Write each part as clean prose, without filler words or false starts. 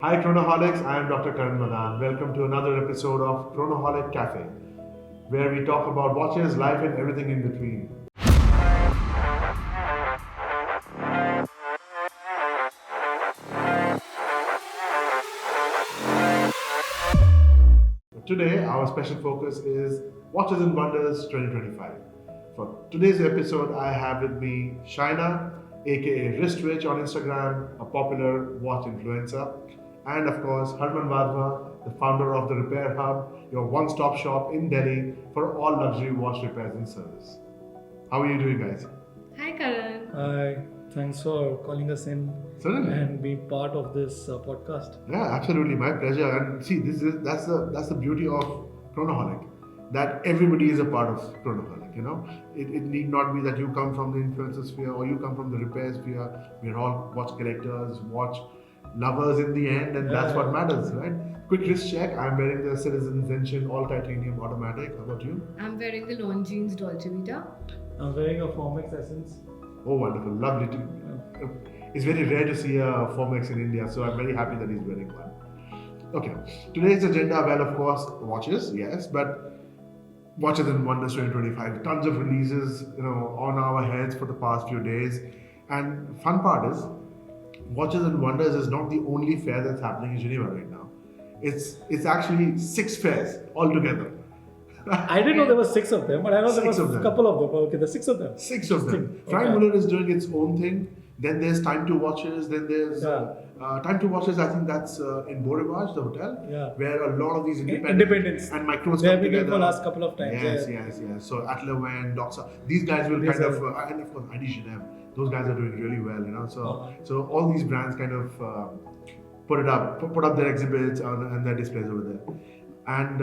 Hi Chronoholics, I am Dr. Karan Madan. Welcome to another episode of Chronoholic Cafe, where we talk about watches, life, and everything in between. Today, our special focus is Watches and Wonders 2025. For today's episode, I have with me Shaina, aka WristWitch on Instagram, a popular watch influencer, and of course, Harman Wadhwa, the founder of the Repair Hub, your one-stop shop in Delhi for all luxury watch repairs and service. How are you doing, guys? Hi, Karan. Hi, thanks for calling us in Certainly. and being part of this podcast. Yeah, absolutely, my pleasure. And see, that's the beauty of Chronoholic, that everybody is a part of Chronoholic. You know, it need not be that you come from the influencer sphere or you come from the repair sphere. We're all watch collectors, watch lovers in the end, and that's what matters, right? Quick wrist check. I'm wearing the Citizen Zenshin all titanium automatic. How about you? I'm wearing the Longines Dolce Vita. I'm wearing a Formex Essence. Oh, wonderful, lovely. It's very rare to see a Formex in India, so I'm very happy that he's wearing one. Okay, today's agenda, well, of course, watches, yes, but Watches and Wonders 2025. Tons of releases, on our heads for the past few days. And fun part is, Watches and Wonders is not the only fair that's happening in Geneva right now. It's actually 6 fairs altogether. I didn't know there were 6 of them, but I know there 6 was of a them. couple of them. Okay, there's 6 of them. 6 of them. Okay. Frank Muller is doing its own thing. Then there's Time to Watches. Then there's Time to Watches. I think that's in Beau Rivage, the hotel, where a lot of these independents and micros They come have been together. for last couple of times. Yes. So Atlewen, Doxa, these guys will and of course ID Genève. Those guys are doing really well, So all these brands kind of put up their exhibits and their displays over there. And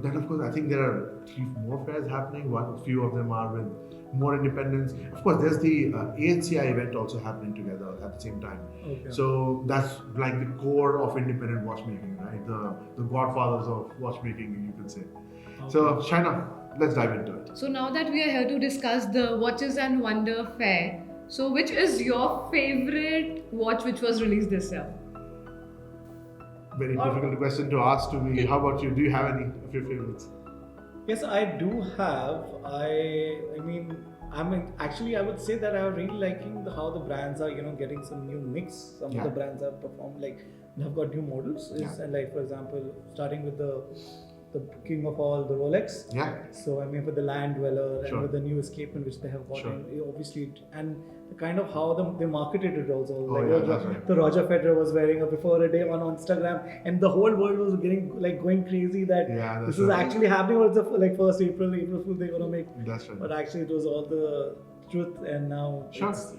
then, of course, I think there are 3 more fairs happening. A few of them are with more independents. Of course, there's the AHCI event also happening together at the same time. Okay. So that's like the core of independent watchmaking, right? The godfathers of watchmaking, you could say. Okay. So, Shaina, let's dive into it. So now that we are here to discuss the Watches and Wonder Fair, so which is your favorite watch which was released this year? Very difficult question to ask to me. How about you? Do you have any of your favorites? Yes, I do have. I would say that I'm really liking how the brands are, getting some new mix. Some of the brands have performed have got new models. And like, for example, starting with the king of all, the Rolex. Yeah. So with the Land Dweller and with the new escapement which they have gotten, obviously, and the kind of how they marketed it also. That's right. The Roger Federer was wearing a before a day on Instagram, and the whole world was going crazy that this is actually happening. Or it's first April Fool they're gonna make. That's right. But actually, it was all the truth, and now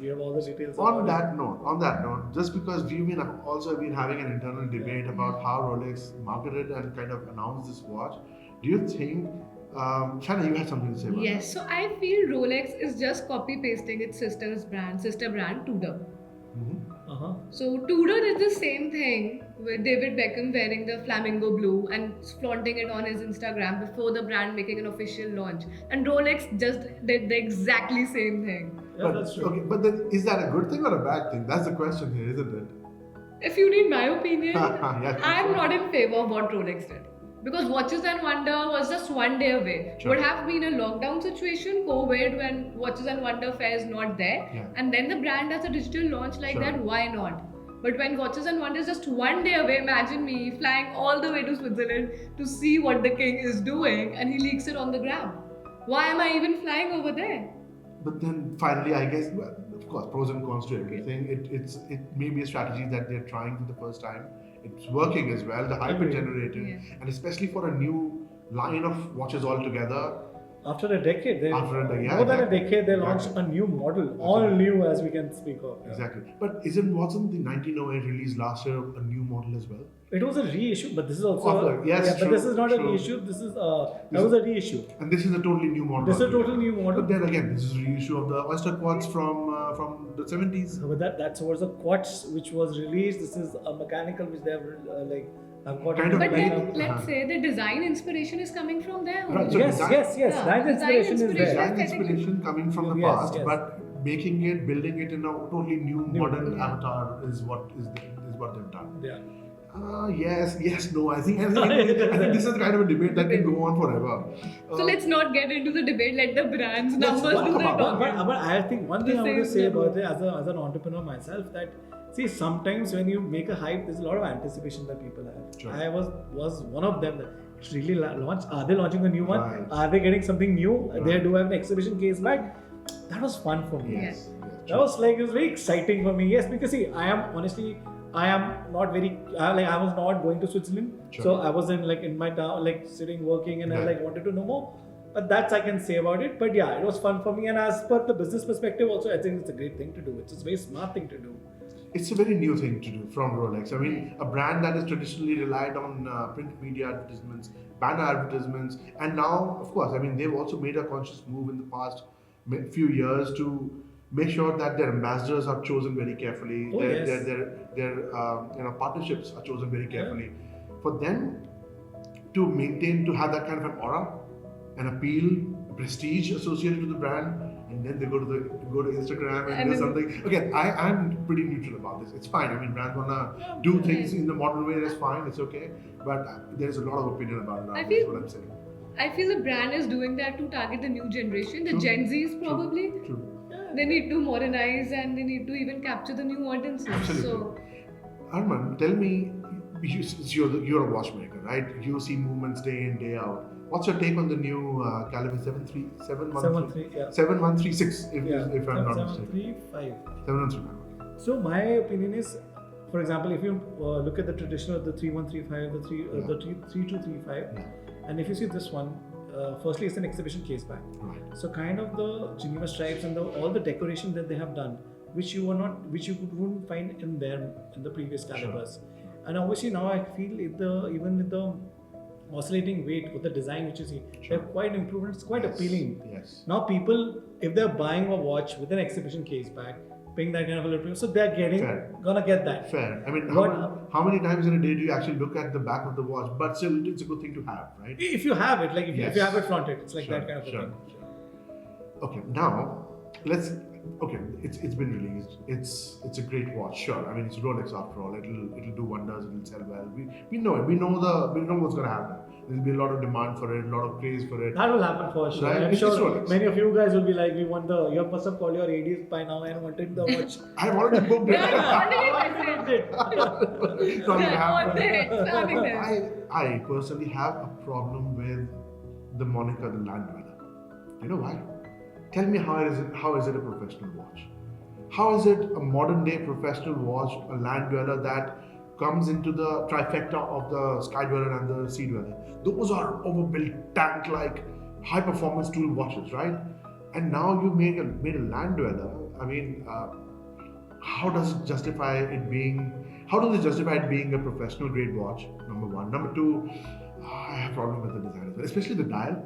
we have all the details. On that note, just because we've also been having an internal debate about how Rolex marketed and kind of announced this watch, do you think, Shaina, you had something to say about Yes, so I feel Rolex is just copy pasting its sister brand Tudor. So Tudor did the same thing with David Beckham wearing the flamingo blue and flaunting it on his Instagram before the brand making an official launch. And Rolex just did the exactly same thing. Yeah, that's true. Okay, but then is that a good thing or a bad thing? That's the question here, isn't it? If you need my opinion, Yeah, I'm not in favor of what Rolex did. Because Watches and Wonder was just one day away. Would have been a lockdown situation, COVID, when Watches and Wonder Fair is not there. And then the brand has a digital launch like that, why not? But when Watches and Wonder is just one day away, imagine me flying all the way to Switzerland to see what the king is doing, and he leaks it on the gram. Why am I even flying over there? But then finally, I guess, well, of course, pros and cons to everything. It may be a strategy that they're trying for the first time. It's working as well. The hype it generated, and especially for a new line of watches altogether. After a decade, more than a decade, they launched a new model, all new as we can speak of. Exactly. But wasn't the 1908 release last year a new model as well? It was a reissue, but this is also but this is not a reissue. This is that was a reissue. And this is a totally new model. This is a totally new model. But then again, this is a reissue of the Oyster Quartz from the 70s. But that was a quartz which was released. This is a mechanical which they have I've got. But then let's say the design inspiration is coming from there. Right, so yes. Design inspiration is there. Design inspiration coming from the past, but building it in a totally new modern avatar is what they've done. Yeah. Yes, no. I think this is kind of a debate that can go on forever. So let's not get into the debate. Let the brands Let's numbers talk do the about talking. But I think one thing The I want to same say level. about it as an entrepreneur myself, that see, sometimes when you make a hype, there's a lot of anticipation that people have. Sure. I was one of them that it's really launched. Are they launching a new one? Right. Are they getting something new? Right. They do have an exhibition case back. That was fun for me. Yes. That was like, it was very exciting for me. Yes, because see, I am not very I was not going to Switzerland, Sure. so I was in my town, like sitting working, and I Right. wanted to know more. But that's I can say about it. But yeah, it was fun for me, and as per the business perspective, also I think it's a great thing to do. It's a very smart thing to do. It's a very new thing to do from Rolex. I mean, a brand that has traditionally relied on print media advertisements, banner advertisements, and now, of course, I mean, they've also made a conscious move in the past few years to make sure that their ambassadors are chosen very carefully. Oh, their, yes. their partnerships are chosen very carefully. For them to maintain, to have that kind of an aura, an appeal, prestige associated with the brand, and then they go to Instagram and do something. Again, I'm pretty neutral about this. It's fine. I mean, brands wanna do things in the modern way. That's fine. It's okay. But there's a lot of opinion about it. That's what I'm saying. I feel the brand is doing that to target the new generation, the Gen Zs probably. True. They need to modernize and they need to even capture the new audiences. Absolutely. So Harman, tell me, you're a watchmaker, right? You see movements day in, day out. What's your take on the new caliber 7136? If I'm not mistaken. 7135. 7135. So my opinion is, for example, if you look at the traditional, the 3135, the 3235, and if you see this one, firstly it's an exhibition case back. Right. So kind of the Geneva stripes and all the decoration that they have done, which you wouldn't find in the previous calibers. And obviously now I feel even with the oscillating weight with the design which you see, they're quite improved. It's quite appealing. Yes. Now people, if they're buying a watch with an exhibition case back, paying that kind of a little, so they're gonna get that. Fair. I mean, What- how many times in a day do you actually look at the back of the watch? But still, it's a good thing to have, right? If you have it, like if Yes. you have it flaunted, it's like that kind of a thing. Okay, now let's. Okay, it's been released. It's a great watch. Sure, I mean it's Rolex after all. It'll do wonders. It'll sell well. We know it. We know what's gonna happen. There'll be a lot of demand for it, a lot of praise for it. That will happen for sure. Right? I'm It's sure Rolex. many of you guys will be like, you must have called your ADs by now and wanted the watch. I've already booked it. yeah, It's not gonna happen. it. I personally have a problem with the moniker the land dweller. You know why? Tell me how is it a professional watch? How is it a modern day professional watch, a land dweller that comes into the trifecta of the sky dweller and the sea dweller? Those are overbuilt tank-like high performance tool watches, right? And now you made a land dweller. I mean, how does it justify it being? How do they justify it being a professional grade watch? Number one. Number two, I have a problem with the design as well, especially the dial.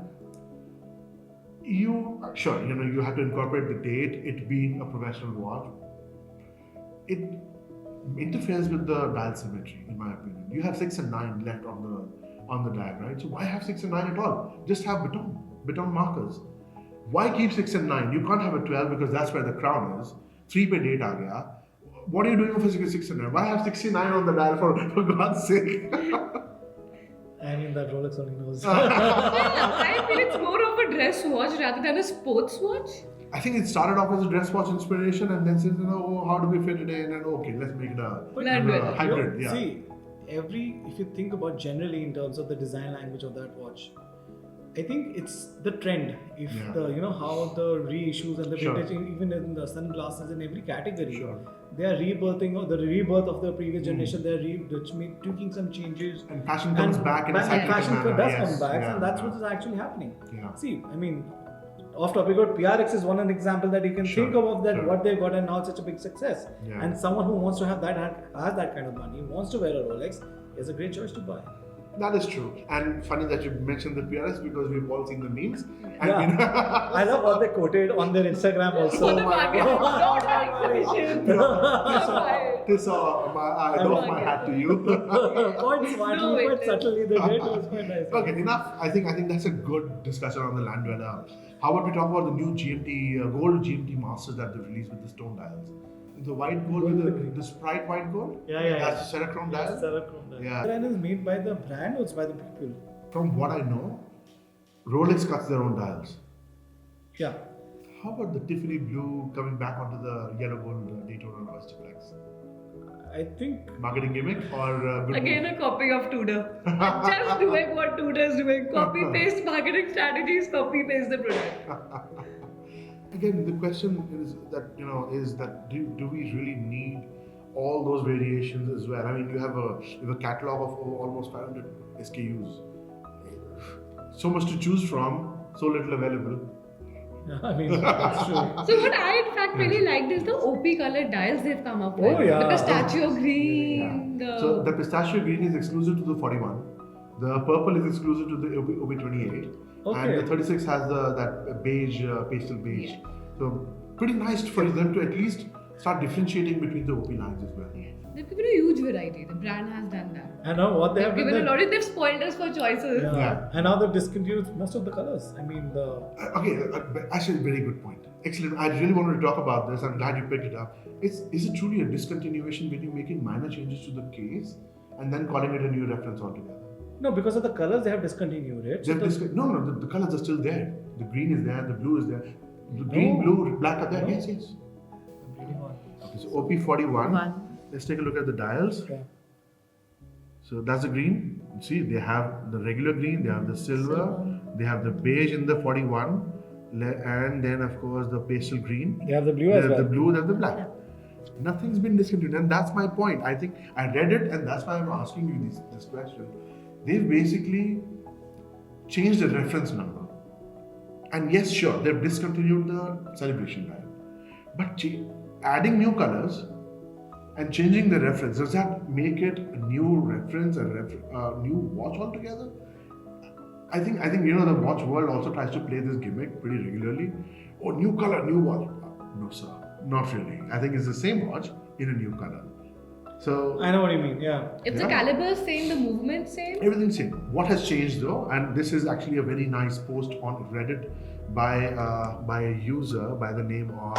You have to incorporate the date, it being a professional watch. It interferes with the dial symmetry, in my opinion. You have 6 and 9 left on the dial, right? So why have 6 and 9 at all? Just have baton markers. Why keep 6 and 9? You can't have a 12 because that's where the crown is. 3 pe date aa gaya. What are you doing for 6 and 9? Why have 69 on the dial for God's sake? I mean, that Rolex only knows. I feel it's more of a dress watch rather than a sports watch. I think it started off as a dress watch inspiration and then says, how do we fit it in? And okay, let's make it a hybrid. Yeah. See, if you think about generally in terms of the design language of that watch, I think it's the trend. If how the reissues and the vintage, even in the sunglasses in every category, they are rebirthing or the rebirth of the previous generation. They're tweaking some changes. And fashion comes back in a cyclical fashion manner. does Yes. come back, Yeah. and that's what is actually happening. Yeah. See, I mean, off topic, but PRX is one example that you can think of that what they've got and now it's such a big success. Yeah. And someone who wants to have has that kind of money, wants to wear a Rolex, is a great choice to buy. That is true. And funny that you mentioned the PRS because we've all seen the memes. Yeah. I love what they quoted on their Instagram also. For the bargain. Don't buy exhibition. I doff my hat to you. Quite smartly, quite subtly, they did. It was quite nice. Okay, enough. I think that's a good discussion on the land dweller. How about we talk about the new GMT, gold GMT masters that they released with the stone dials? the white gold with the Sprite white gold? Yeah. That's the Cerachrome dial? Cerachrome dial. Yeah. The brand is made by the brand or it's by the people? From what I know, Rolex cuts their own dials. Yeah. How about the Tiffany blue coming back onto the yellow gold Daytona Oyster Flex? I think Marketing gimmick or good Again, a copy of Tudor. Just doing what Tudor is doing. Copy paste marketing strategies, copy paste the product. Again, the question is that do we really need all those variations as well? I mean, you have a catalog of almost 500 SKUs. So much to choose from, so little available. I mean, that's true. So what I in fact really liked is the OP colored dials they've come up with. Oh, yeah. The pistachio green. So the pistachio green is exclusive to the 41. The purple is exclusive to the OP28. Okay. And the 36 has that beige, pastel beige. Yeah. So pretty nice for them to at least start differentiating between the OP lines as well. They've given a huge variety. The brand has done that. And now what they They've have given done. a lot of, they've spoiled us for choices. Yeah. And now they've discontinued most of the colors. I mean, Actually, very good point. Excellent. I really wanted to talk about this. I'm glad you picked it up. Is it truly a discontinuation when you're making minor changes to the case and then calling it a new reference altogether? no, because of the colors, they have discontinued it. So The colors are still there. The green is there, the blue is there. The green, blue, black are there. No. Yes. Okay, so OP41. Let's take a look at the dials. Okay. So that's the green. See, they have the regular green, they have the silver, they have the beige in the 41, and then of course the pastel green. They have the blue as well. The blue, they have the black. Nothing's been discontinued, and that's my point. I think I read it, and that's why I'm asking you this question. They've basically changed the reference number. And yes, sure, they've discontinued the celebration dial. But adding new colors and changing the reference, does that make it a new reference, a new watch altogether? I think the watch world also tries to play this gimmick pretty regularly. Oh, new color, new watch. No, sir, not really. I think it's the same watch in a new color. So I know what you mean, yeah. If the caliber same, the movement same. everything's same. What has changed though, and this is actually a very nice post on Reddit by a user by the name of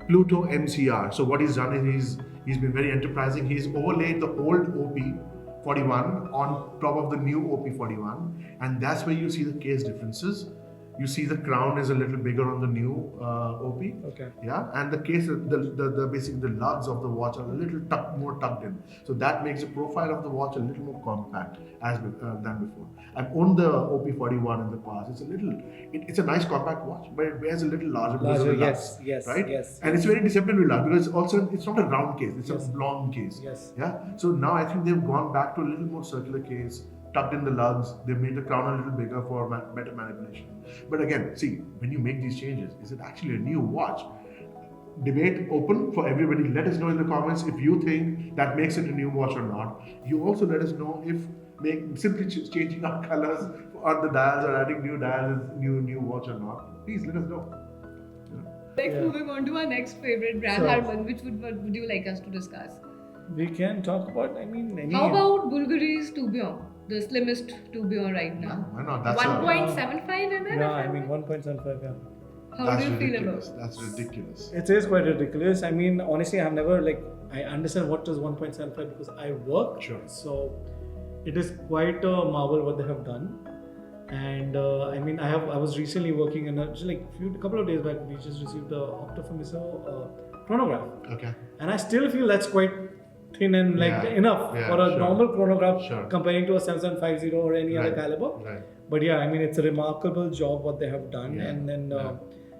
Pluto MCR. So what he's done is he's been very enterprising. He's overlaid the old OP41 on top of the new OP41, and that's where you see the case differences. You see the crown is a little bigger on the new OP. Okay. Yeah, and the case, the basically the lugs of the watch are a little more tucked in. So that makes the profile of the watch a little more compact than before. I've owned the OP41 in the past. It's a nice compact watch, but it wears a little larger because of the lugs, yes, right? yes. And it's very deceptively large because it's not a round case; it's a long case. Yes. Yeah. So now I think they've gone back to a little more circular case. Tucked in the lugs, they made the crown a little bigger for better manipulation. But again, see, when you make these changes, is it actually a new watch? Debate open for everybody. Let us know in the comments if you think that makes it a new watch or not. You also let us know if simply changing our colors on the dials or adding new dials is new watch or not. Please let us know. Moving on to our next favorite brand, So- Harman, which would you like us to discuss? We can talk about, any... How about Bulgari's tourbillon, the slimmest tourbillon right now? Why not? That's 1.75 mm? Yeah, I mean 1.75, yeah. How do you feel about it? That's ridiculous. It is quite ridiculous. I mean, honestly, I've never I understand what is 1.75 because I work. Sure. So it is quite a marvel what they have done. And I mean, I was recently working in a couple of days back. We just received the Octa from Mr. chronograph, Okay. and I still feel that's quite thin and enough for a normal chronograph comparing to a 7750 or any other caliber. Right. But yeah, I mean, it's a remarkable job what they have done, and then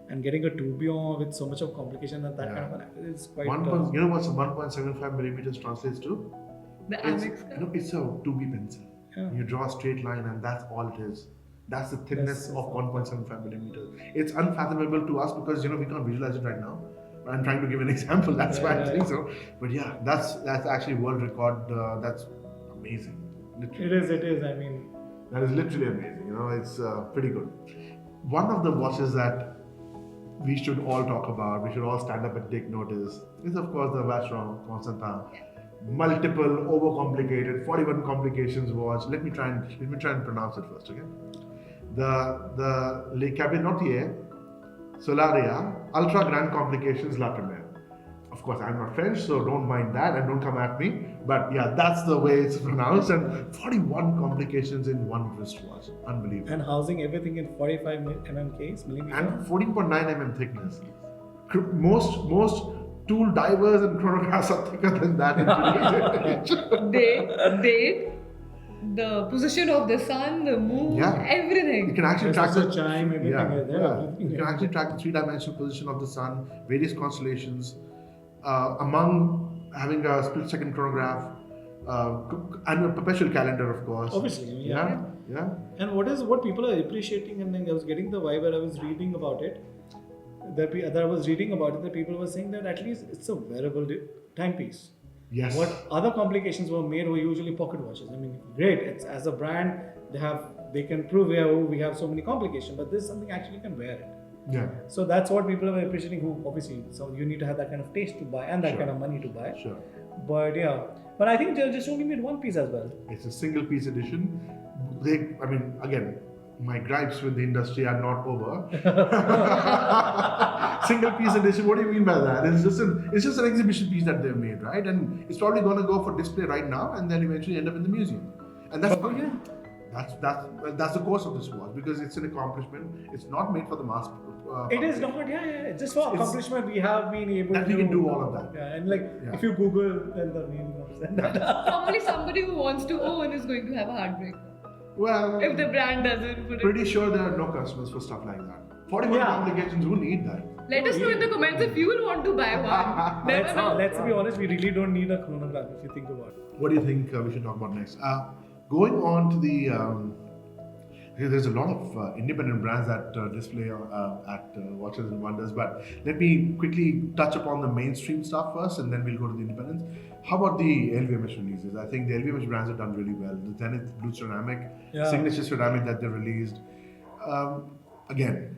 and getting a tourbillon with so much of complication and that kind of an is quite. You know what's 1.75 millimeters translates to? The Amex cuff? It's a 2B pencil. Yeah. You draw a straight line, and that's all it is. That's the thickness of 1.75 millimeters. It's unfathomable to us because we can't visualize it right now. I'm trying to give an example. That's why I think so. But yeah, that's actually world record. That's amazing. Literally. It is. I mean, that is literally amazing. It's pretty good. One of the watches that we should all talk about, we should all stand up and take notice, is of course the Vacheron Constantin. Multiple, overcomplicated, 41 complications watch. Let me try and pronounce it first, okay? The Le Cabinotier Solaria Ultra Grand Complications La Première. Of course, I'm not French, so don't mind that and don't come at me. But yeah, that's the way it's pronounced. And 41 complications in one wristwatch. Unbelievable. And housing everything in 45 mm case, millimeter. And 14.9 mm thickness. Most tool divers and chronographs are thicker than that. The position of the sun, the moon, everything. You can actually track the chime, everything is there. You can actually track the three-dimensional position of the sun, various constellations, among having a split-second chronograph, and a perpetual calendar, of course. Obviously, yeah. And what people are appreciating, and then I was getting the vibe when I was reading about it. That I was reading about it, that people were saying that at least it's a wearable timepiece. Yes. What other complications were made were usually pocket watches. I mean, great. It's as a brand, they can prove we have so many complications, but this is something actually you can wear it. Yeah. So that's what people are appreciating. Who obviously, so you need to have that kind of taste to buy and that kind of money to buy. Sure. But I think they just only made one piece as well. It's a single piece edition. Again, my gripes with the industry are not over. Single piece edition, what do you mean by that? It's just an exhibition piece that they've made, right? And it's probably going to go for display right now and then eventually end up in the museum. And that's fine. Yeah. That's the course of this watch, because it's an accomplishment. It's not made for the mass. It is not, yeah. Just for accomplishment, we have been able that to. We can do all of that. Yeah, and if you Google, then the name comes. Probably somebody who wants to own is going to have a heartbreak. Well, if the brand doesn't put it. Pretty sure there are no customers for stuff like that. 41 complications, who need that? Let us know in the comments if you will want to buy one. Let's be honest, we really don't need a chronograph if you think about it. What do you think we should talk about next? Going on to the. There's a lot of independent brands that display at Watches and Wonders, but let me quickly touch upon the mainstream stuff first, and then we'll go to the independents. How about the LVMH releases? I think the LVMH brands have done really well. The Zenith Blue Ceramic, signature ceramic that they released. Again,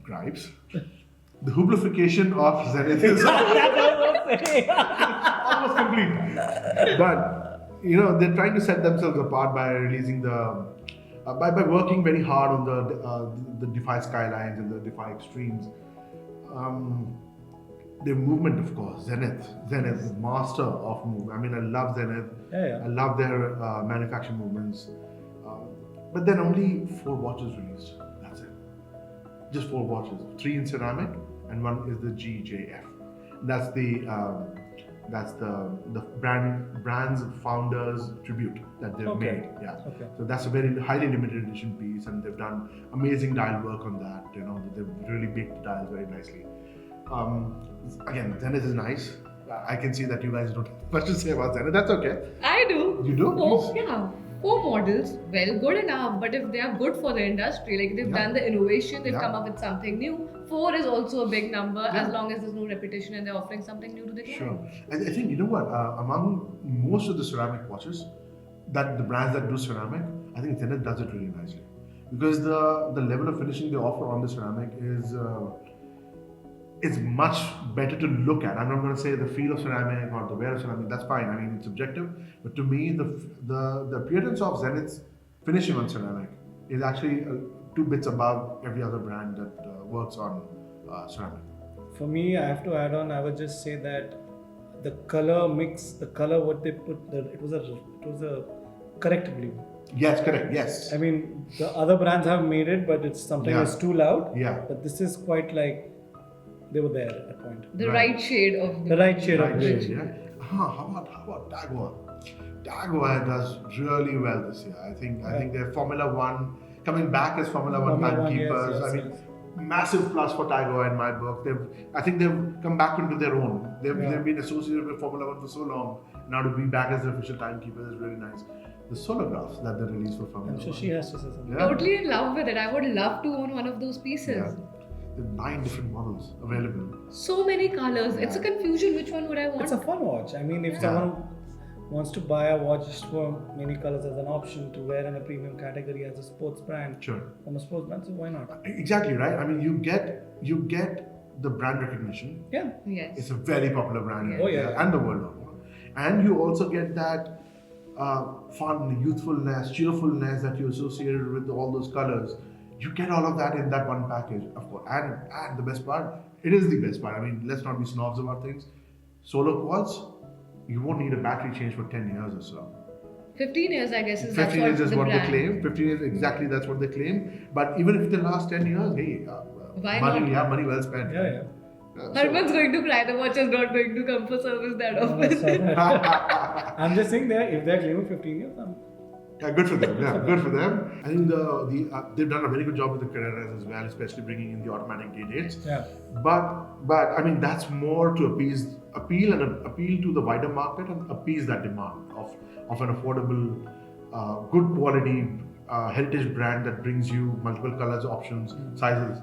gripes. The hooplification of Zenith is almost complete. But they're trying to set themselves apart by releasing by working very hard on the Defy Skylines and the Defy Extremes. The movement, of course, Zenith is master of movement. I mean, I love Zenith. I love their manufacturing movements. But then only 4 watches released. That's it. Just 4 watches. 3 in ceramic, and 1 is the GJF. That's the brand's founders tribute that they've made. Yeah. Okay. So that's a very highly limited edition piece, and they've done amazing dial work on that. They've really baked the dials very nicely. Again, Zenith is nice. I can see that you guys don't have much to say about Zenith. That's okay. I do. You do? Yeah. 4 models, well, good enough. But if they are good for the industry, like they've done the innovation, they've come up with something new. 4 is also a big number, as long as there's no repetition and they're offering something new to the client. Sure. I think, among most of the ceramic watches, that the brands that do ceramic, I think Zenith does it really nicely. Because the level of finishing they offer on the ceramic is it's much better to look at. I'm not going to say the feel of ceramic or the wear of ceramic. That's fine. I mean, it's subjective. But to me, the appearance of Zenith's finishing on ceramic is actually 2 bits above every other brand that works on ceramic. For me, I have to add on. I would just say that the color mix, the color what they put, it was a correct blue. Yes, correct. Yes. I mean, the other brands have made it, but it's something that's too loud. Yeah. But this is quite like they were there at that point. The right shade of blue. The right shade of blue. Yeah. How about Dagua? Dagua does really well this year. I think they're Formula One coming back as Formula One timekeepers. Yes. Massive plus for Dagua in my book. I think they've come back into their own. They've been associated with Formula One for so long. Now to be back as the official timekeeper is really nice. The sonographs that they released for Formula One. I'm sure she has to say something. Yeah. Totally in love with it. I would love to own one of those pieces. Yeah. There are 9 different models available. So many colors. It's a confusion. Which one would I want? It's a fun watch. I mean, if someone wants to buy a watch just for many colors as an option to wear in a premium category as a sports brand, from a sports brand, so why not? Exactly right. I mean, you get the brand recognition. Yeah. Yes. It's a very popular brand in Oh, India yeah. and the world over. And you also get that fun, youthfulness, cheerfulness that you associated with all those colors. You get all of that in that one package, of course. And the best part, it is the best part. I mean, let's not be snobs about things. solar quads, you won't need a battery change for 10 years or so. 15 years, I guess, is 15 years is the what brand. they claim. 15 years, exactly, that's what they claim. But even if they last 10 years, hey, Why money, not? yeah, money well spent. Yeah. Harman's going to cry. The watch is not going to come for service that often. I'm just saying that if they're claiming 15 years, Yeah, good for them. Yeah, good for them. I think they've done a very good job with the Carreras as well, especially bringing in the automatic day dates. Yeah. But I mean that's more to appeal to the wider market and appease that demand of an affordable, good quality heritage brand that brings you multiple colors, options, sizes.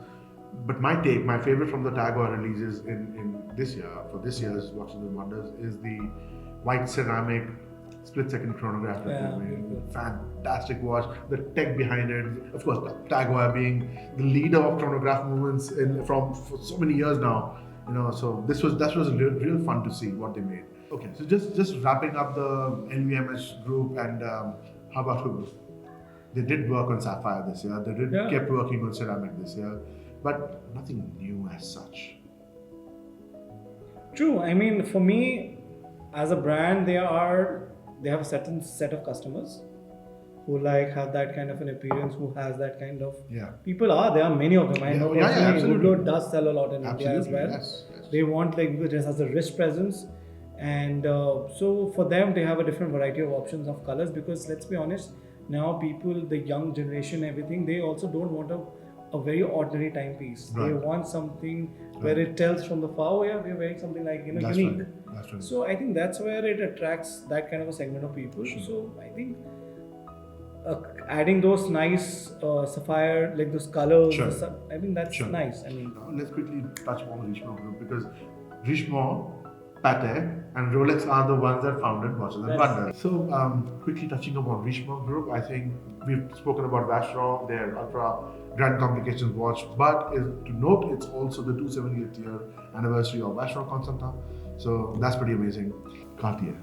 But my favorite from the Tag Heuer releases in this year, for this year's Watches and Wonders, is the white ceramic split-second chronograph that they made. Fantastic watch. The tech behind it, of course, Tag Heuer being the leader of chronograph movements for so many years now. So that was real fun to see what they made. Okay, so just wrapping up the LVMH group, and how about Hugo? They did work on sapphire this year. They kept working on ceramic this year, but nothing new as such. True. I mean, for me, as a brand, they have a certain set of customers who have that kind of an appearance, who has that kind of people there are many of them. I know absolutely. Hublot does sell a lot in India as well. Yes. They want because it has a wrist presence, and so for them they have a different variety of options of colors, because let's be honest, now people, the young generation, everything, they also don't want a very ordinary timepiece. Right. They want something where it tells from the far, we're wearing something That's unique. right. That's right. So I think that's where it attracts that kind of a segment of people. Sure. So I think adding those nice sapphire, like those colors, I mean that's nice. I mean, now, let's quickly touch on the Richemont group, because Richemont, Patek, and Rolex are the ones that founded Watches and Wonders. So quickly touching upon Richemont group, I think we've spoken about Vacheron, their ultra grand complications watch, but to note, it's also the 270th year anniversary of Vacheron Constantin. So that's pretty amazing. Cartier.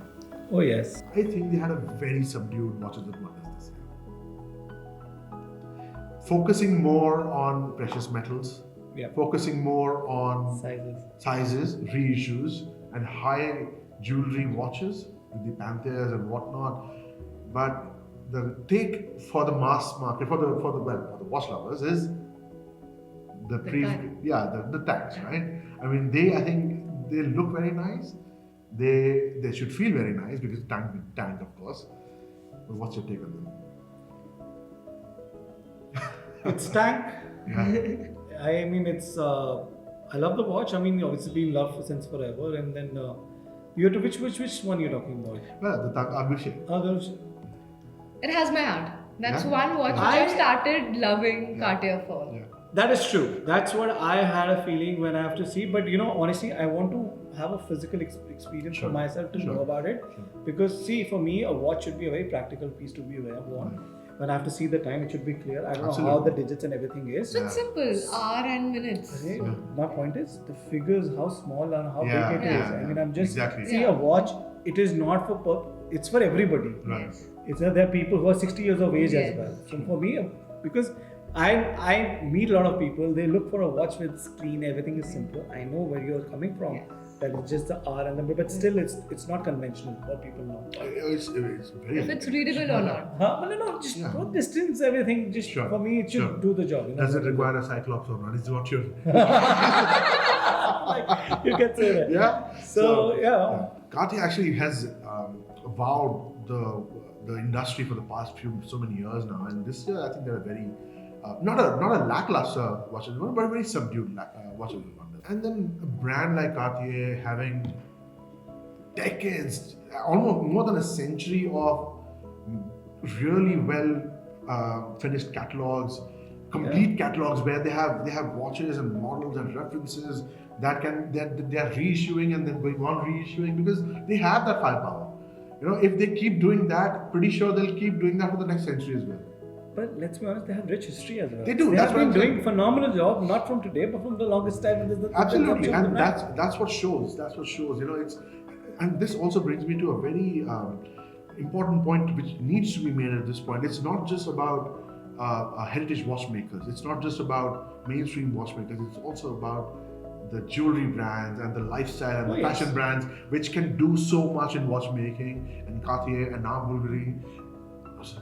oh yes, I think they had a very subdued Watches and Wonders this year. Focusing more on precious metals, focusing more on sizes, reissues, and high jewelry watches with the Panthers and whatnot. But the take for the mass market, for the watch lovers, is the tags, right? I mean, I think they look very nice. They should feel very nice because tank, of course. But what's your take on them? it's tank. Yeah. I mean, it's. I love the watch. I mean, obviously been loved since forever. And then you have to which one you're talking about? Well, the Agushe. It has my heart. That's one watch which I've started loving Cartier for. Yeah. That is true. That's what I had a feeling when I have to see. But honestly, I want to have a physical experience for myself to know about it. Because see, for me, a watch should be a very practical piece to be worn. When I have to see the time, it should be clear. I don't know how the digits and everything is. So it's simple, hour and minutes. Okay. My point is, the figures, how small and how big it is. I mean, I'm just see a watch. It is not for it's for everybody. Right. It's there are people who are 60 years of age as well. So for me, because I meet a lot of people, they look for a watch with screen, everything is simple. I know where you're coming from. Yes. That it's just the hour and number, but still it's not conventional for people know. It's very. If it's readable or not. No, just no distance, everything. Just for me, it should do the job. Does it require a Cyclops or not? Is what you're. You can say that. Yeah. So Cartier actually has wowed the industry for the past so many years now, and this year I think they're a very not a lackluster Watches and Wonders, but a very subdued Watches and Wonders. And then a brand like Cartier having decades, almost more than a century of really well finished catalogs, complete catalogs where they have watches and models and references that they are reissuing and then going on reissuing because they have that firepower. If they keep doing that, pretty sure they'll keep doing that for the next century as well. But let's be honest, they have rich history as well. They do. They have been doing phenomenal job, not from today, but from the longest time. Absolutely, and that's what shows. That's what shows. And this also brings me to a very important point which needs to be made at this point. It's not just about heritage watchmakers. It's not just about mainstream watchmakers. It's also about the jewelry brands and the lifestyle and the yes. fashion brands, which can do so much in watchmaking, and Cartier and now Bulgari.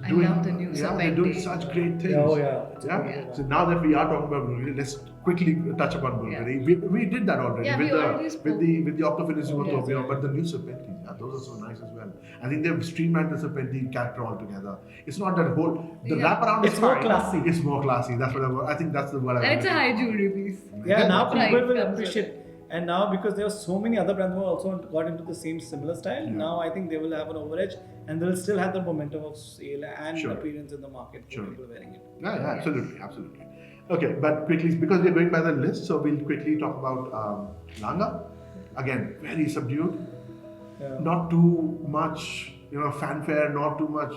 I love the new they're doing Serpenti. such great things. Oh yeah. Yeah. So now that we are talking about Bulgari, let's quickly touch upon Bulgari. We did that already Yeah, with we already spoke. the Octofinismo yes, Tobio, yeah. but the new Serpenti, those are so nice as well. I think they've streamlined the Serpenti character altogether. It's not that whole wraparound is It's more fine. classy. It's more classy. That's what I think. That's the word. And it's a high jewelry piece. Yeah, now Right, people will comes with appreciate. And now because there are so many other brands who also got into the same similar style, Yeah. now I think they will have an overedge and they'll still have the momentum of sale and Sure. appearance in the market for Sure. people wearing it. Yeah, absolutely. Okay, but quickly, because we're going by the list, so we'll quickly talk about Langa. Again, very subdued. Yeah. Not too much, fanfare. Not too much.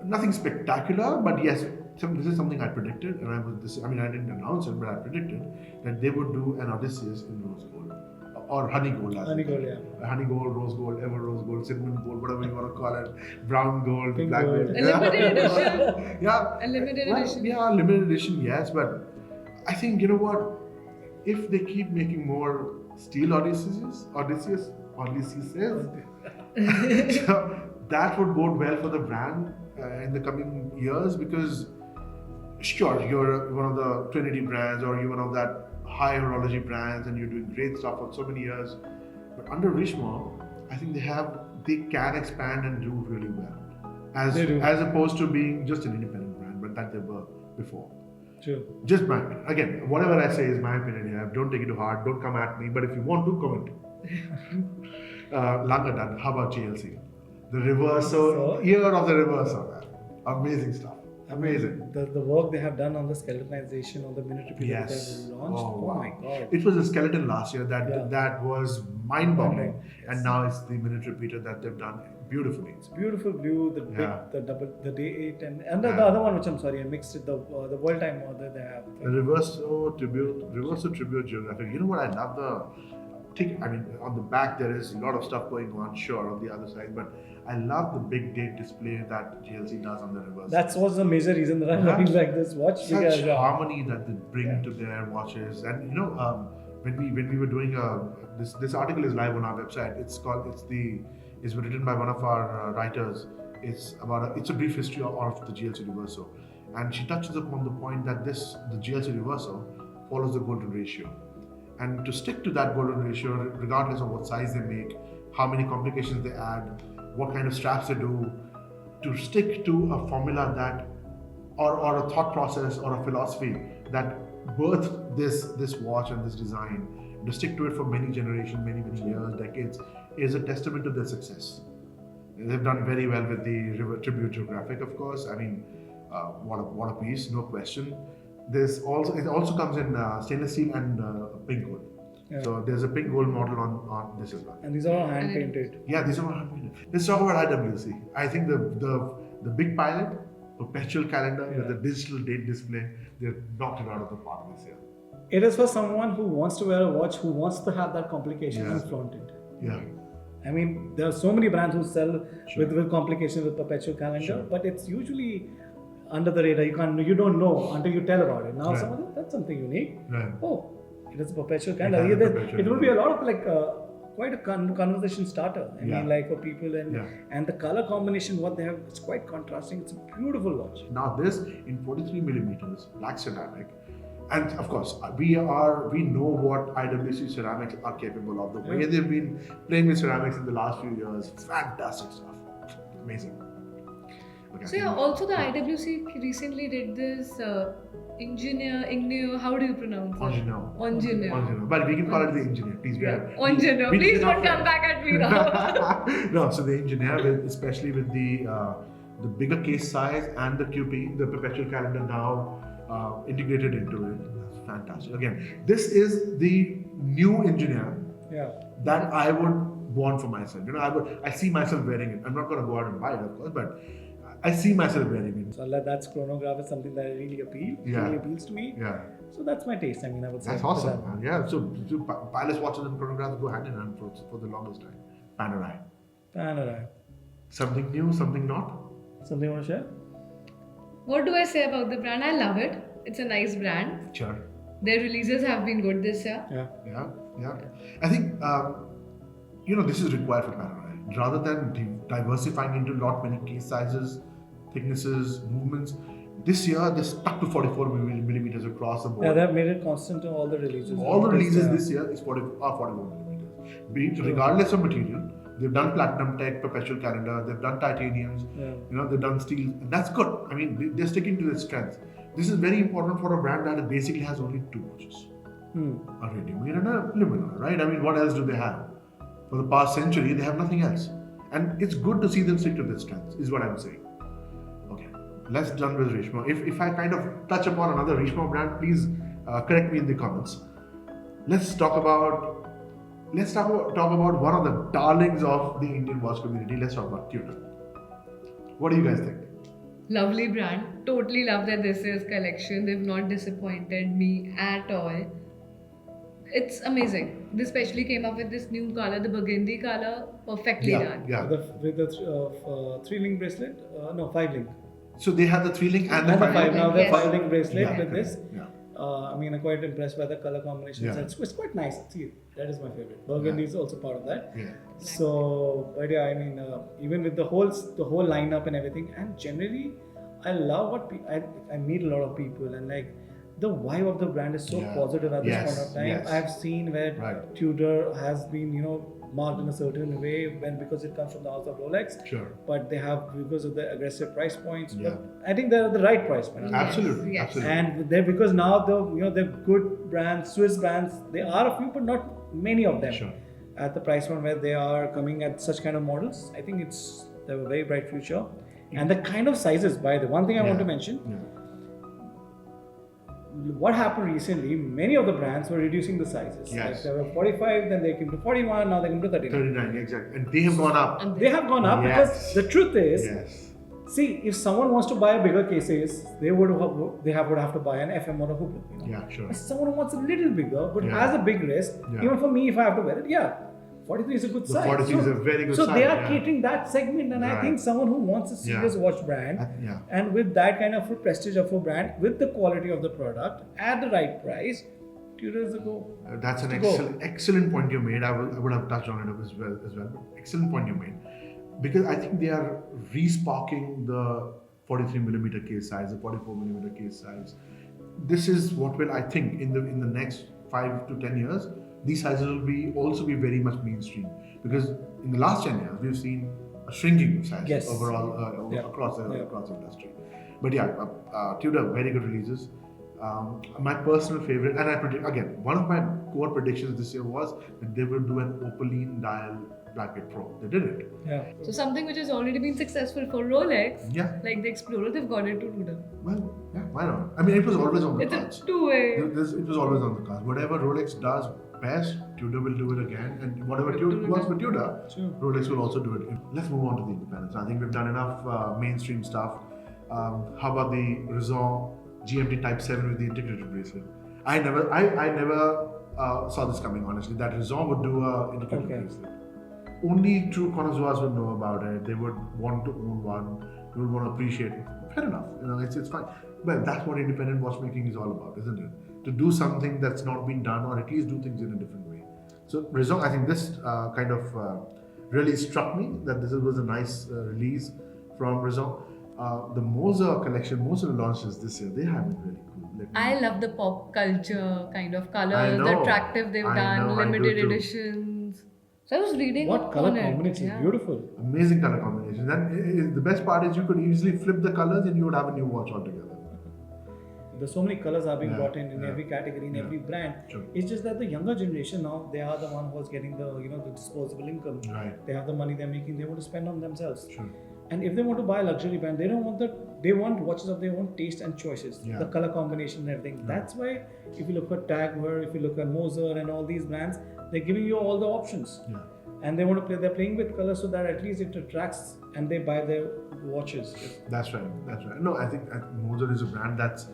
Nothing spectacular, but yes, this is something I predicted, and I didn't announce it, but I predicted that they would do an Odysseus in rose gold or honey gold. Honey gold, yeah. Honey gold, rose gold, ever rose gold, cinnamon gold, whatever you want to call it, brown gold, Pink black gold. gold. A limited edition. Yeah. A limited Well, edition. Yeah, limited edition, yes, but I think, you know what? If they keep making more steel Odysseus, so that would bode well for the brand in the coming years, because sure, you're one of the Trinity brands or you're one of that high horology brands and you're doing great stuff for so many years, but under Richemont, I think they can expand and do really well as opposed to being just an independent brand, but that they were before. True. Just my opinion. Again, whatever I say is my opinion here. Don't take it to heart. Don't come at me. But if you want to, comment. Langa done. How about GLC? The reverso, year of the reverso. Amazing stuff. Amazing. The work they have done on the skeletonization of the miniature piece that Yes. they have launched. Oh, wow. My god. It was a skeleton last year that was mind-boggling, Yes. and now it's the miniature repeater that they've done beautifully. It's beautiful blue, the big, Yeah. the double, the day 8 and the other one which I'm sorry I mixed it, the world time order they have. The reverso tribute geographic. You know what I love on the back there is a lot of stuff going on, sure, on the other side, but I love the big date display that GLC does on the reverse. That was the major reason that I really like this watch. Such because, harmony that they bring to their watches, and when we were doing this article is live on our website. It's written by one of our writers. It's a brief history of the GLC Reverso, and she touches upon the point that the GLC Reverso follows the golden ratio, and to stick to that golden ratio, regardless of what size they make, how many complications they add, what kind of straps they do, to stick to a formula that, or a thought process or a philosophy that birthed this watch and this design, to stick to it for many generations, many years, decades, is a testament to their success. They've done very well with the tribute geographic, of course. I mean, what a piece, no question. It also comes in stainless steel and pink gold. Yeah. So there's a pink gold model on this as well. And these are all hand painted. Yeah, these are all hand painted. Let's talk about IWC. I think the big pilot, perpetual calendar with the digital date display, they knocked it out of the park this year. It is for someone who wants to wear a watch, who wants to have that complication and flaunt it. Yeah. I mean, there are so many brands who sell with complications with perpetual calendar, but it's usually under the radar. You don't know until you tell about it. Now, that's something unique. Right. Oh, it is a perpetual calendar. It will be a lot of quite a conversation starter. I mean, like for people and the color combination, what they have, it's quite contrasting. It's a beautiful watch. Now this in 43 millimeters, black ceramic. And of course, we know what IWC ceramics are capable of. The way they've been playing with ceramics in the last few years, fantastic stuff, amazing. Okay, So also the IWC recently did this engineer. How do you pronounce it? Engineer. But we can call it the engineer. Please, Engineer. Please don't come back at me now. No, so the engineer, especially with the bigger case size and the QP, the perpetual calendar now. Integrated into it. That's fantastic. Again, this is the new engineer that I would want for myself. I see myself wearing it. I'm not going to go out and buy it, of course, but I see myself wearing it. So that's chronograph is something that really appeals to me. Yeah. So that's my taste. I mean, I would say that's awesome, man. Yeah. So pilot's watches and chronographs go hand in hand for the longest time. Panerai. Something new, something not. Something you want to share? What do I say about the brand? I love it. It's a nice brand. Sure. Their releases have been good this year. Yeah. I think this is required for Patek, right? Rather than diversifying into lot many case sizes, thicknesses, movements. This year they stuck to 44 millimeters across the board. Yeah, they've made it constant to all the releases. All the releases this year is 44 millimeters. Be it regardless of material. They've done platinum tech, perpetual calendar. They've done titaniums. They've done steel. And that's good. I mean, they're sticking to their strengths. This is very important for a brand that basically has only 2 watches. A radio mirror and a luminol, right? I mean, what else do they have? For the past century, they have nothing else. And it's good to see them stick to their strengths, is what I'm saying. Okay, let's done with Richemont. If I kind of touch upon another Richemont brand, please correct me in the comments. Let's talk about one of the darlings of the Indian watch community. Let's talk about Tudor. What do you guys think? Lovely brand. Totally love their this year's collection. They've not disappointed me at all. It's amazing. They especially came up with this new color, the burgundy color, perfectly done. Yeah. With the 3-link bracelet? No, 5-link. So they have the 3-link and the And the 5-link. now the Yes. 5-link bracelet with this. Yeah. I'm quite impressed by the color combinations. Yeah. It's quite nice. See, that is my favorite. Burgundy is also part of that. Yeah. So, but yeah, even with the whole lineup and everything, and generally, I love what I meet a lot of people, and like the vibe of the brand is so positive at this point of time. Yes. I've seen where Tudor has been, marked in a certain way because it comes from the house of Rolex. Sure. But they have, because of the aggressive price points. Yeah. But I think they're the right price point. Absolutely. Yes. Absolutely. And they're, because now they're good brands, Swiss brands. There are a few, but not many of them. Sure. At the price point where they are coming at such kind of models, I think they have a very bright future. And the kind of sizes, by the one thing I want to mention, what happened recently, many of the brands were reducing the sizes. Yes. Like they were 45, then they came to 41, now they came to 39. 39, exactly. And they have gone up. They have gone up because the truth is, see, if someone wants to buy a bigger cases, they would have to buy an FM or a Hublot. Yeah, sure. If someone who wants a little bigger but has a big wrist, even for me, if I have to wear it, 43 is a good size. 43 is a very good size. So they are catering that segment, and I think someone who wants a serious watch brand, and with that kind of prestige of a brand, with the quality of the product at the right price, Tudor is a go. That's an excellent point you made. I would have touched on it as well. But excellent point you made, because I think they are re-sparking the 43mm case size, the 44mm case size. This is what will, I think, in the next 5 to 10 years, these sizes will also be very much mainstream, because in the last 10 years we've seen a shrinking of sizes overall across the industry. But Tudor, very good releases. My personal favorite, and I predict again, one of my core predictions this year was that they will do an opaline dial Blackhead Pro. They did it. Yeah. So something which has already been successful for Rolex, like the Explorer, they've got it to Tudor. Well, why not? I mean, it was always on the cards. It's a two-way. It was always on the cards. Whatever Rolex does best, Tudor will do it again, and whatever Tudor works with Tudor, Rolex will also do it. Let's move on to the independents. I think we've done enough mainstream stuff. How about the Raison GMT Type 7 with the integrated bracelet? I never saw this coming, honestly, that Raison would do a integrated bracelet. Only true connoisseurs would know about it. They would want to own one. They would want to appreciate it. Fair enough. It's fine. But that's what independent watchmaking is all about, isn't it? To do something that's not been done, or at least do things in a different way. So Raison, I think this kind of really struck me, that this was a nice release from Raison. The Moser collection, Moser launches this year, they have been really cool. I love the pop culture kind of colors, the attractive they've done, limited editions. So I was reading what color combination is beautiful. Amazing color combination. And the best part is you could easily flip the colors and you would have a new watch altogether. There's so many colors are being brought in every category, in every brand. Sure. It's just that the younger generation now, they are the one who's getting the the disposable income. Right. They have the money they're making, they want to spend on themselves. Sure. And if they want to buy a luxury brand, they don't want they want watches of their own taste and choices. The color combination and everything. That's why if you look at Tag Heuer, if you look at Moser and all these brands, they're giving you all the options. Yeah. And they want to play, they're playing with colors so that at least it attracts and they buy their watches. That's right. No, I think Moser is a brand that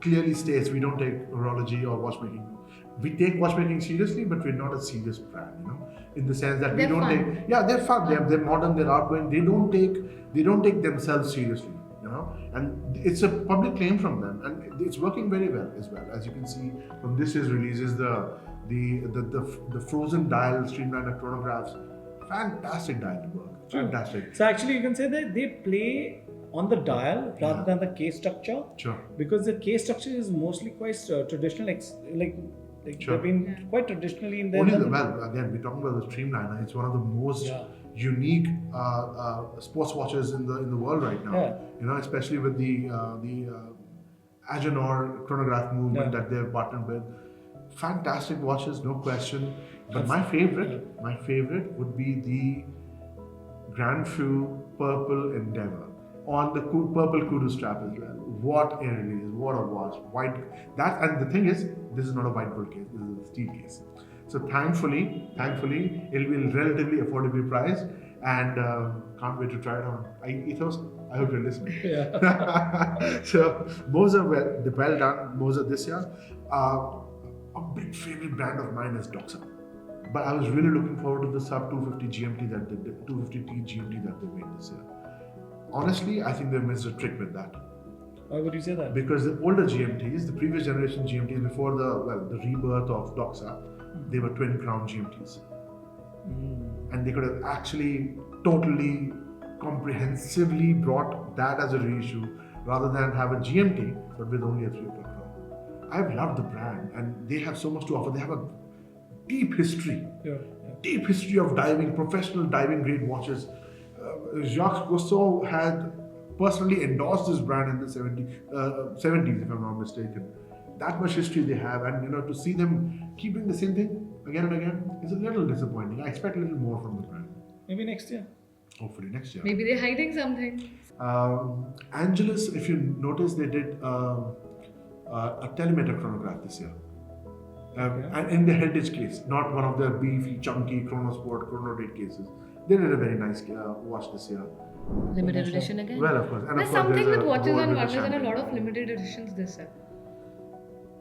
clearly states we don't take horology or watchmaking. We take watchmaking seriously, but we're not a serious brand, in the sense that they're we don't fun. take. Yeah, they're fun. They're modern. They're outgoing. They don't take themselves seriously. and it's a public claim from them, and it's working very well as well. As you can see from this year's releases, the frozen dial streamliner chronographs, fantastic dial work, fantastic. So actually, you can say that they play on the dial rather than the case structure. Sure. Because the case structure is mostly quite traditional, Sure. they've been quite traditionally in there. Well, again, we're talking about the streamliner. It's one of the most unique sports watches in the world right now. Yeah. You know, especially with the Agenor chronograph movement that they've partnered with. Fantastic watches, no question. But my favorite would be the Grand Fou Purple Endeavor on the purple kudu strap as well. What a release! What a watch! White. And the thing is, this is not a white gold case. This is a steel case. So thankfully, it'll be relatively affordably priced, and can't wait to try it on. Ethos, I hope you're listening. Yeah. So Moser, well done, Moser this year. A big favorite brand of mine is Doxa, but I was really looking forward to the sub 250 GMT 250T GMT that they made this year. Honestly, I think they missed a trick with that. Why would you say that? Because the older GMTs, the previous generation GMTs, before the rebirth of Doxa, they were twin crown GMTs. And they could have actually totally comprehensively brought that as a reissue rather than have a GMT but with only a 3 o'clock crown. I've loved the brand, and they have so much to offer. They have a deep history of diving, professional diving grade watches. Jacques Cousteau had personally endorsed this brand in the 70s, if I'm not mistaken. That much history they have, and to see them keeping the same thing again and again is a little disappointing. I expect a little more from the brand. Maybe next year. Hopefully next year. Maybe they're hiding something. Angelus, if you notice, they did a telemeter chronograph this year. And in the heritage case, not one of the beefy, chunky Chronosport, Chronodate cases. They did a very nice watch this year. Limited edition again? Well, of course. And There's of course, something there's with a watches gold and with the wonders and a champagne. lot of limited editions this year.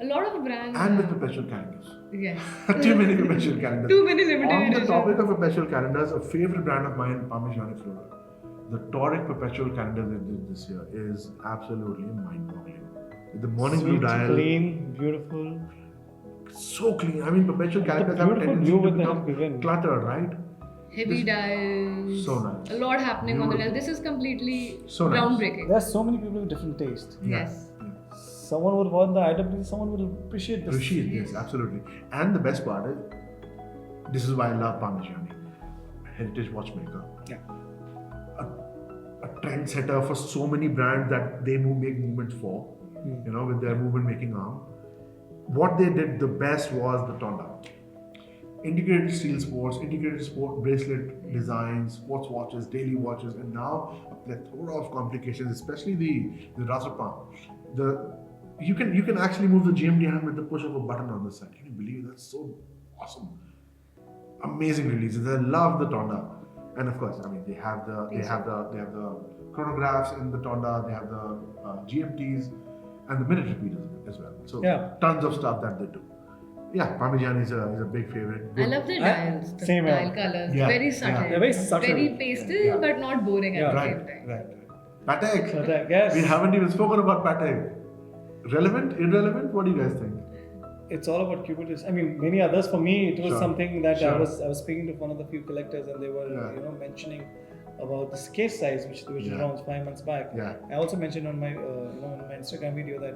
A lot of brands. And with perpetual calendars. Yes. Too many perpetual calendars. Too many limited On editions. the topic of perpetual calendars, a favorite brand of mine, Parmigiani Flora. The Toric perpetual calendar they did this year is absolutely mind-boggling. With the morning blue dial. Clean, beautiful. So clean. I mean, perpetual calendars have a beautiful tendency blue to with the become given. cluttered, right? Heavy dials. So nice. A lot happening on the dial. Beautiful. This is completely So nice. groundbreaking. There are so many people with different taste. Yes. Someone would want the IWC, someone will appreciate this. Appreciate this, absolutely. And the best part is, this is why I love Parmigiani. Heritage watchmaker. Yeah. A trendsetter for so many brands that they make movements for, with their movement making arm. What they did the best was the Tonda. Integrated steel sports, integrated sport bracelet designs, sports watches, daily watches, and now a plethora of complications, especially the Razapan. You can actually move the GMT hand with the push of a button on the side. Can you believe it? That's so awesome. Amazing releases. I love the Tonda. And of course, I mean, they have the chronographs in the Tonda, they have the GMTs and the minute repeaters as well. So tons of stuff that they do. Yeah, Parmigiani is a big favorite. I love the dials, the same dial here. colors. Yeah. Very subtle. They're very subtle. Very pastel, but not boring at the same time. Right. Patek. Patek, yes. We haven't even spoken about Patek. Relevant? Irrelevant? What do you guys think? It's all about cubitus. I mean, many others. For me, it was something that I was speaking to one of the few collectors, and they were mentioning about this case size, which was around 5 months back. Yeah. I also mentioned on my on my Instagram video that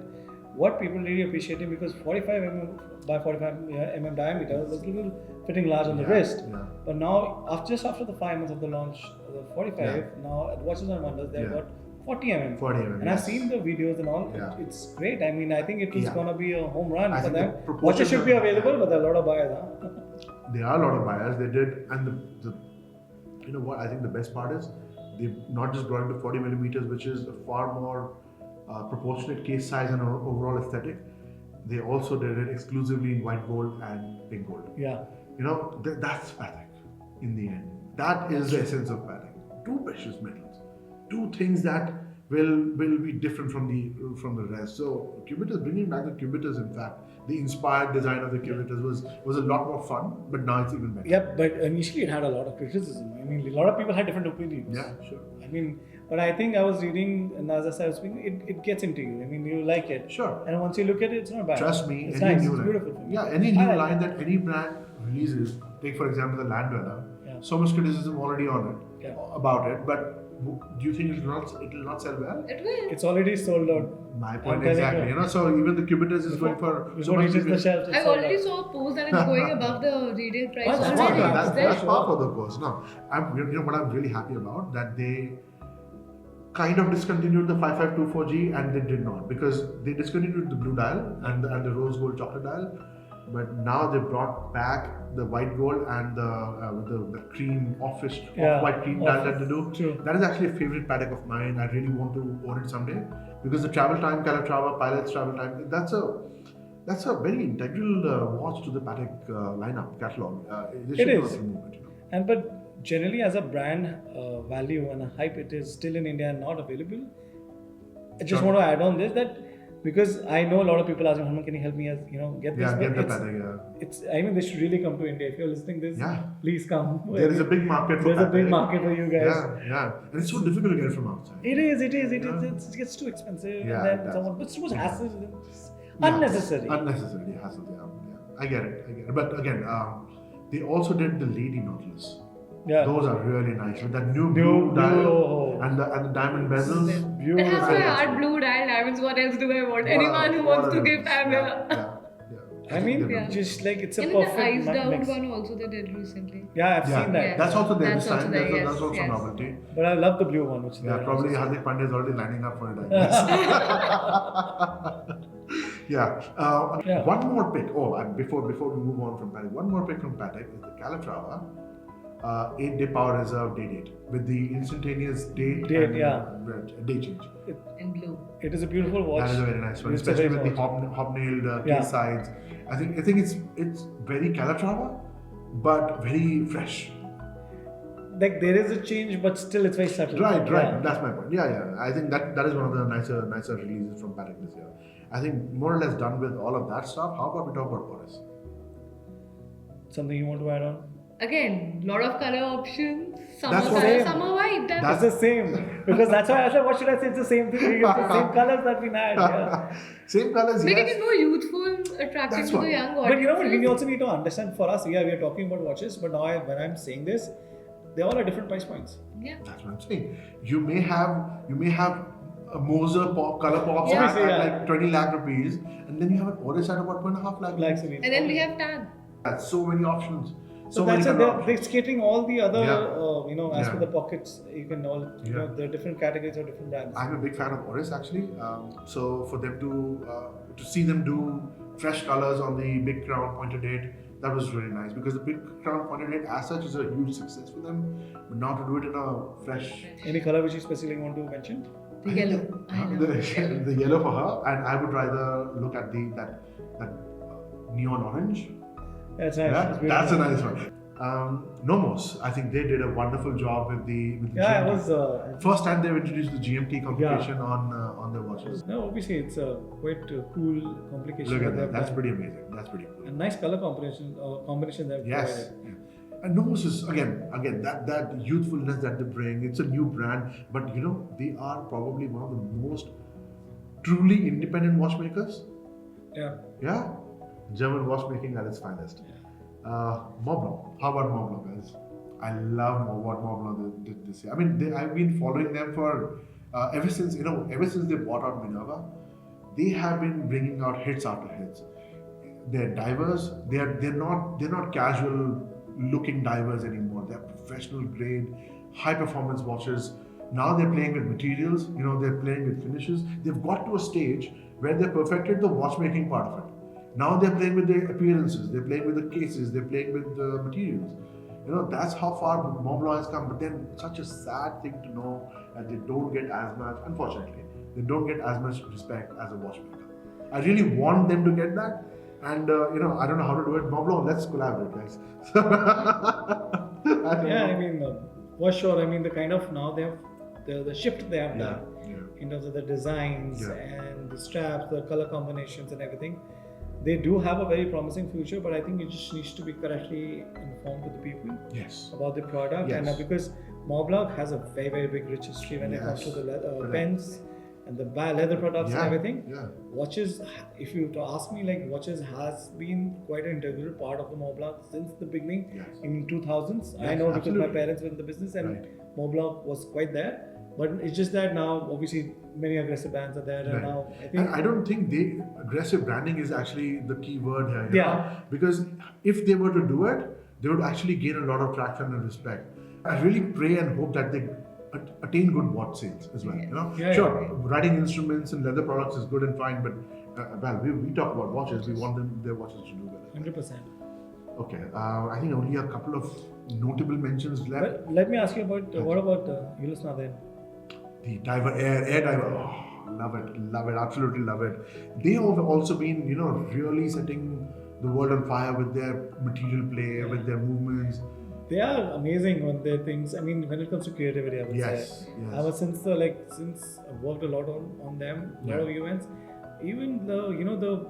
what people really appreciated, because 45 mm by 45 mm diameter was a little fitting large on the wrist. Yeah. But now, just after the 5 months of the launch, the 45 now at Watches and Wonders, they've got 40 mm. 40 mm. And I've seen the videos and all. Yeah. It's great. I mean, I think it is going to be a home run I for think them. the Watches should be proportions available, but there are a lot of buyers. Huh? There are a lot of buyers. They did, and the you know what? I think the best part is they've not just brought it to 40 millimeters, which is a far more proportionate case size and overall aesthetic. They also did it exclusively in white gold and pink gold. Yeah. That's Patek in the end. That is the essence of Patek. Two precious metals, two things that will be different from the rest. So cubitus, bringing back the cubitus, in fact, the inspired design of the cubitus was a lot more fun, but now it's even better. Yeah, but initially it had a lot of criticism. I mean, a lot of people had different opinions. Yeah, sure. I mean, But I think I was reading, and as I was speaking, it gets into you. I mean, you like it. Sure. And once you look at it, it's not bad. Trust me, it's any nice. new It's line. beautiful. For me. Yeah, any new I like line it. that any brand releases, take for example the Land Dweller. Yeah. So much criticism already on it, Yeah. about it, but do you think it will not sell well? It will. It's already sold out. My I'm point telling exactly. You know, so even the Cubitus is going for so Before much. it hits the shelves, it's I sold already out. saw a post that it's going above the retail price Oh, that's already. fine. That's It's there. par for the course. No, what I'm really happy about that they kind of discontinued the 5524G and they did not, because they discontinued the blue dial and the rose gold chocolate dial, but now they brought back the white gold and the cream off-white cream dial that they do. True. That is actually a favorite Patek of mine. I really want to own it someday, because the travel time, Calatrava, Pilot's travel time, that's a very integral watch to the Patek lineup catalog. They should It not is. remove it, you know. And but generally, as a brand value and a hype, it is still in India and not available. I just Sure. want to add on this that because I know a lot of people asking, Harman, can you help me get this? Yeah, get But the Patek. it's I mean, they should really come to India. If you're listening to this, Yeah. please come. There is a big market for There's a big Patek. market for you guys. Yeah. And it's so difficult to get it from outside. It is. It Yeah. gets too expensive. Yeah, and it then does. someone, but it's too much hassle. It's Yeah. unnecessary. Unnecessarily hassle, yeah. I get it. But again, they also did the Lady Nautilus. Yeah. Those are really nice with that new New blue dial blue. and the diamond bezels. It has Beautiful. my heart blue dial diamonds. What else do I want? Anyone who wants to gift, I'm here. I mean, Yeah. just like it's a Even the perfect eyes down mix. one also they did recently. Yeah, I've seen that. Yeah. That's also there this That's also time. there, That's also yes. novelty. But I love the blue one, which is Yeah, there. probably Hardik Pandya is already lining up for it, I guess. Yeah. One more pick. Before we move on from Patek, one more pick from Patek is the Calatrava 8-day power reserve day date with the instantaneous date and day change. In blue. It is a beautiful watch. That is a very nice one, It's a especially very with the nice hobnailed Yeah. case sides. I think it's very Calatrava, but very fresh. Like there is a change, but still it's very subtle. Right. Yeah. That's my point. Yeah. I think that is one of the nicer releases from Patek this year. I think more or less done with all of that stuff. How about we talk about Boris? Something you want to add on? Again, lot of color options. Summer That's what color, I am. summer white. That's the same. Because that's why I said, what should I say? It's the same thing. It's the same colors that we had. Yeah. Same colors, Making yes. it more youthful, attractive That's to what- the young audience. But you know what? We also need to understand for us, we are talking about watches, but now when I'm saying this, they all are different price points. Yeah. That's what I'm saying. You may have a Moser color pops Yeah. at like 20 lakh rupees, and then you have an Oris at about 2.5 lakh. Like, And then we have tag. That's so many options. So many that's it. color They're options. catering all the other, Yeah. as Yeah. for the pockets, you can all, Yeah. there are different categories of different brands. I'm a big fan of Oris actually. So for them to see them do fresh colors on the Big Crown pointed date, that was really nice, because the Big Crown pointed date as such is a huge success for them. But now to do it in a fresh, Any color which you specifically want to mention? The yellow. I know. the yellow for her, and I would rather look at that neon orange. That's nice. Yeah, It's that's a beautiful. nice one. Nomos, I think they did a wonderful job with the Yeah, it GMT. was. First time they've introduced the GMT complication on their watches. No, obviously it's a quite cool complication. Look at they've that. That's done. pretty amazing. That's pretty cool. And nice color combination they've Yes. provided. Yeah. And Nomos is again that youthfulness that they bring. It's a new brand, but they are probably one of the most truly independent watchmakers. Yeah. Yeah, German watchmaking at its finest. Montblanc. How about Montblanc, guys? I love what Montblanc did this year. I mean, I've been following them for ever since they bought out Minerva. They have been bringing out hits after hits. They're divers. They're not casual looking divers anymore. They're professional grade, high performance watches. Now they're playing with materials. They're playing with finishes. They've got to a stage where they perfected the watchmaking part of it. Now they're playing with the appearances, they're playing with the cases, they're playing with the materials. That's how far Montblanc has come. But then such a sad thing to know that they don't get as much, unfortunately, they don't get as much respect as a watchmaker. I really want them to get that. And, I don't know how to do it. Montblanc, let's collaborate, guys. I mean, for sure. I mean, the kind of now they have the shift they have done Yeah. in terms of the designs Yeah. and the straps, the color combinations, and everything. they do have a very promising future, but I think it just needs to be correctly informed to the people Yes. about the product. Yes. And because Mont Blanc has a very, very big rich history when it comes to the Correct. pens and the leather products and everything. Yeah. Watches, if you were to ask me, like watches has been quite an integral part of the Mont Blanc since the beginning in 2000s. I know because my parents were in the business and Mont Blanc was quite there. But it's just that now, obviously, many aggressive brands are there, and now I think. And I don't think aggressive branding is actually the key word here. You know? Because if they were to do it, they would actually gain a lot of traction and respect. I really pray and hope that they attain good watch sales as well. You know, writing instruments and leather products is good and fine, but we talk about watches. We want their watches to do better. 100%. Okay, I think only a couple of notable mentions left. Well, let me ask you about what about Julius Nadin? The diver, air diver. Oh, love it, absolutely love it. They have also been, really setting the world on fire with their material play, with their movements. They are amazing on their things. I mean, when it comes to creativity, I would say. Yes. Ever since I've worked a lot on them, a lot of events, even the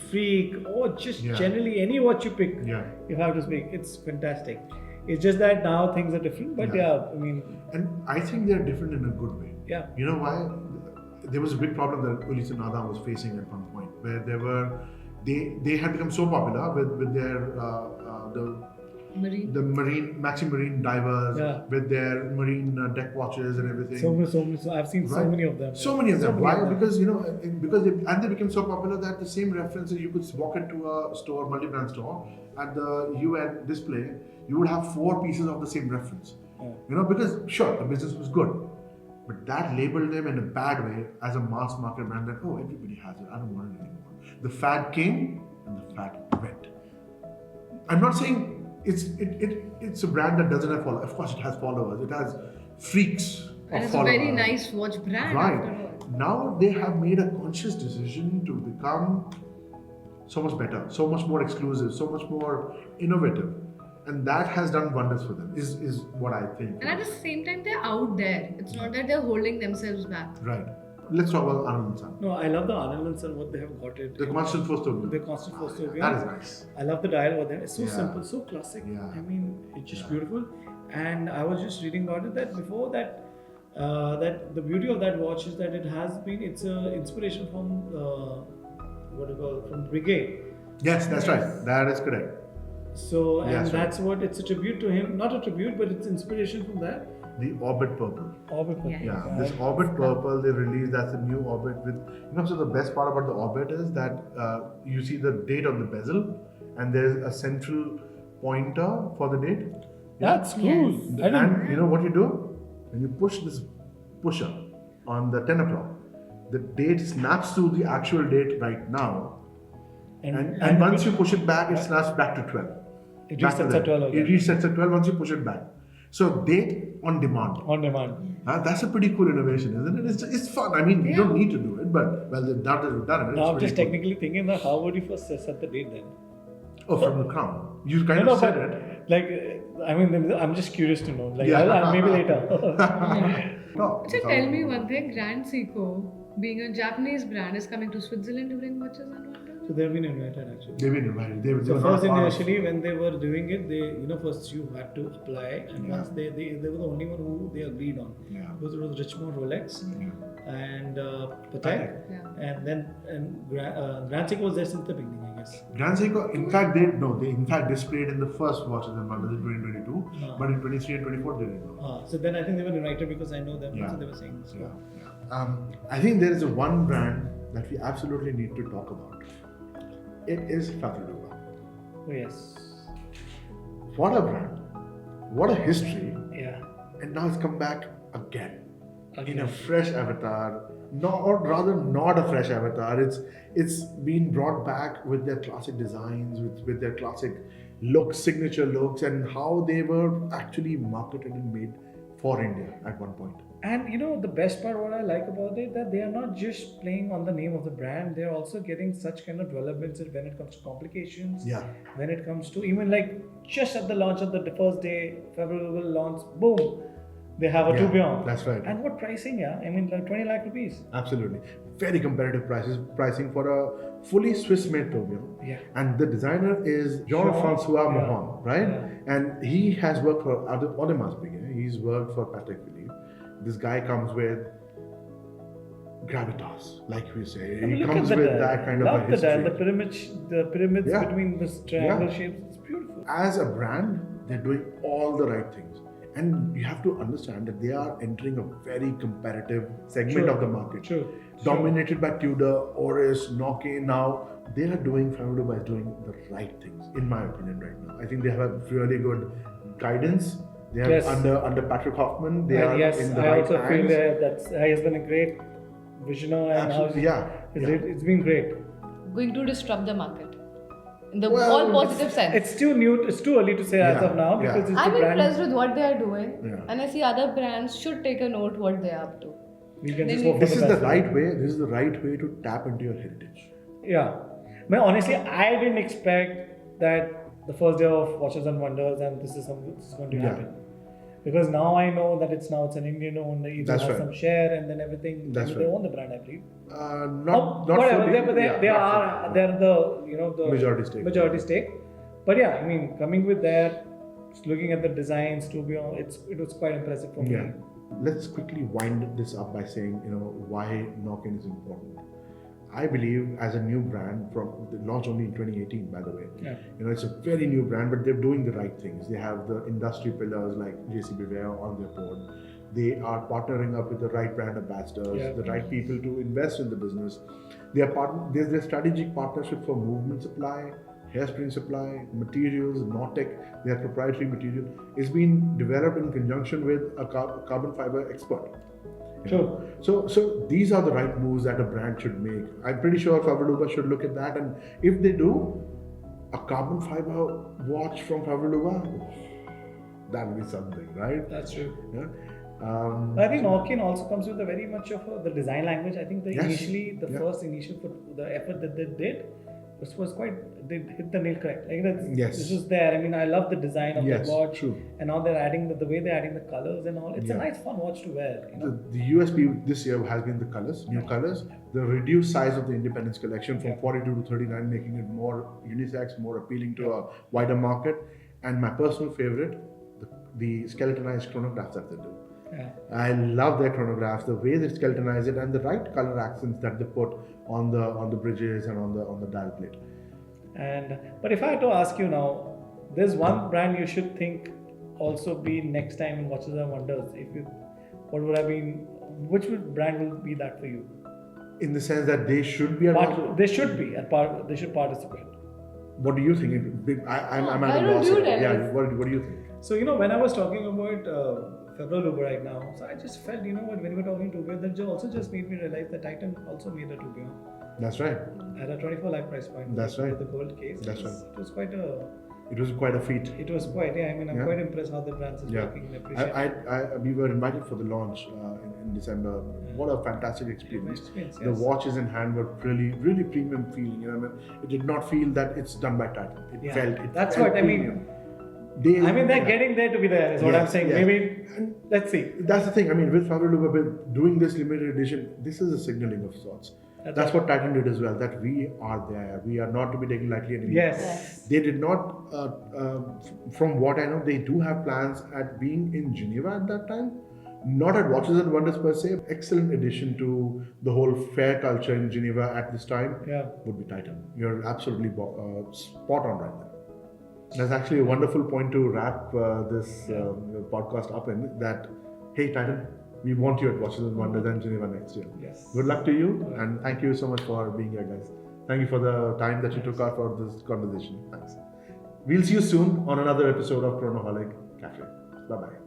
Freak, or just generally any watch you pick, if I have to speak, it's fantastic. It's just that now things are different, but I mean. And I think they're different in a good way. Yeah. You know why? There was a big problem that Ulysse Nardin was facing at one point, where they had become so popular with their maxi marine divers, with their marine deck watches and everything. So I've seen so many of them. So many of them. Why? Because they became so popular that the same references you could walk into a store, multi-brand store, at the UN display, you would have 4 pieces of the same reference. Because sure, the business was good, but that labeled them in a bad way as a mass market brand that everybody has it, I don't want it anymore. The fad came and the fad went. I'm not saying it's a brand that doesn't have followers. Of course, it has followers. It has freaks. And it's a very nice watch brand. Right. Now they have made a conscious decision to become so much better, so much more exclusive, so much more innovative. And that has done wonders for them, is what I think. And at the same time, they're out there. It's not that they're holding themselves back. Right. Let's talk about Anand & Son. No, I love the Anand & Son, what they have got it. The constant force to The constant force to that is nice. I love the dial over there. It's so simple, so classic. Yeah. I mean, it's just beautiful. And I was just reading about it that before that, that the beauty of that watch is that it's an inspiration from from Brigade. Yes, that's right. That is correct. So, and that's what it's a tribute to him. Not a tribute, but it's inspiration from that. The Orbit Purple. Orbit Purple. Yeah, this Orbit Purple they released. That's a new Orbit with. So the best part about the Orbit is that you see the date on the bezel, and there's a central pointer for the date. That's cool. Yes. And you know what you do? When you push this pusher on the 10 o'clock, the date snaps to the actual date right now. And once you push it back, it snaps back to 12. It resets at 12 again. It resets at 12 once you push it back. So date on demand. On demand. That's a pretty cool innovation, isn't it? It's fun. I mean, you don't need to do it, but they've done it. Now I'm just technically thinking that how would you first set the date then? Oh, from the crown. You kind of said it. Like, I mean, I'm just curious to know. Like, maybe later. So tell me one thing, Grand Seiko, being a Japanese brand, is coming to Switzerland to bring watches and wonders? So they've been invited actually. They've been invited. They So were first not initially when they were doing it, they first you had to apply, and once they were the only one who they agreed on. Yeah. Because it was Richmond Rolex and Patek, Yeah. and then Grand Seiko was there since the beginning, I guess. Grand Seiko, in fact, they displayed in the first Watches and Wonders in 2022, but in 23 and 24 they didn't know. So then I think they were invited because I know them, so they were saying so. I think there is one brand that we absolutely need to talk about. It is Favre Leuba. Oh yes. What a brand. What a history. Yeah. And now it's come back again. In a fresh avatar. Or rather not a fresh avatar. It's been brought back with their classic designs, with their classic looks, signature looks, and how they were actually marketed and made for India at one point. And the best part, what I like about it, that they are not just playing on the name of the brand, they are also getting such kind of developments when it comes to complications. Yeah. When it comes to even like just at the launch of the first day, Favre will launch, boom, They have a tourbillon. That's right. And what pricing? Yeah, I mean, like 20 lakh rupees. Absolutely. Very competitive pricing for a fully Swiss-made tourbillon. Yeah. And the designer is Jean-François Mohan, right? Yeah. And he has worked for other must be. He's worked for Patek Philippe. This guy comes with gravitas, like we say. He comes with that kind of a history. The pyramids between the triangle shapes. It's beautiful. As a brand, they're doing all the right things. And you have to understand that they are entering a very competitive segment of the market. Dominated by Tudor, Oris, Nokia. Now they are doing, Favre Leuba is doing the right things, in my opinion, right now. I think they have really good guidance. They are under Patrick Hoffman. They are in the right hands. I also feel that he has been a great visionary, and it's been great. Going to disrupt the market. In the all positive sense. It's too new. It's too early to say as of now because it's I'm the brand. impressed with what they are doing, and I see other brands should take a note what they are up to. We can just hope for this is the right way. This is the right way to tap into your heritage. Yeah, but honestly, I didn't expect that the first day of Watches and Wonders, and this is going to happen. Because now I know that it's an Indian owned. They has some share and then everything. They own the brand, I believe. Not whatever. fully, They're the majority stake. But yeah, I mean, coming with that, just looking at the designs, to be honest, it was quite impressive for me. Let's quickly wind this up by saying, why Nokia is important. I believe as a new brand, launched only in 2018, by the way. It's a very new brand, but they're doing the right things. They have the industry pillars like JCB on their board. They are partnering up with the right brand ambassadors, the right people to invest in the business. There's their strategic partnership for movement supply, hairspring supply, materials, Nortec, their proprietary material, is being developed in conjunction with a carbon fiber expert. So these are the right moves that a brand should make. I'm pretty sure Favre Leuba should look at that, and if they do, a carbon fiber watch from Favre Leuba, that would be something, right? That's true. I think Nokia also comes with a very much of the design language. I think first effort that they did was quite, they hit the nail correct. This was there. I mean, I love the design of the watch, and now they're adding the way they're adding the colors and all. It's a nice, fun watch to wear. The USP this year has been the colors, new colors, the reduced size of the Independence collection from 42 to 39, making it more unisex, more appealing to a wider market. And my personal favorite, the skeletonized chronographs that they do. I love their chronographs, the way they skeletonize it, and the right color accents that they put on the bridges and on the dial plate. But if I had to ask you now, there's one brand you should think also be next time in Watches and Wonders. Which brand will be that for you? In the sense that they should be they should participate. What do you think? I'm at a loss. What do you think? So when I was talking about Favre Leuba right now, so I just felt, when we were talking tourbillon, that also just made me realize that Titan also made a tourbillon. That's right. At a 24 lakh price point. That's right. With the gold case. That's right. It was quite a... It was quite a feat. It was quite, I mean, I'm quite impressed how the brands is working and appreciate we were invited for the launch in December. What a fantastic experience. The watches in hand were really, really premium feeling. It did not feel that it's done by Titan. It felt That's what premium. They're getting there to be there, is what I'm saying. Maybe, let's see. That's the thing. I mean, with Favre Leuba doing this limited edition, this is a signaling of sorts. That's what Titan did as well, that we are there. We are not to be taken lightly anymore. Yes. They did not, from what I know, they do have plans at being in Geneva at that time. Not at Watches and Wonders per se. Excellent addition to the whole fair culture in Geneva at this time would be Titan. You're absolutely spot on right there. That's actually a wonderful point to wrap this podcast up in, that, hey Titan, we want you at Watches and Wonders and Geneva next year. Yes. Good luck to you, and thank you so much for being here, guys. Thank you for the time that you took out for this conversation. Thanks. We'll see you soon on another episode of Chronoholic Cafe. Bye-bye.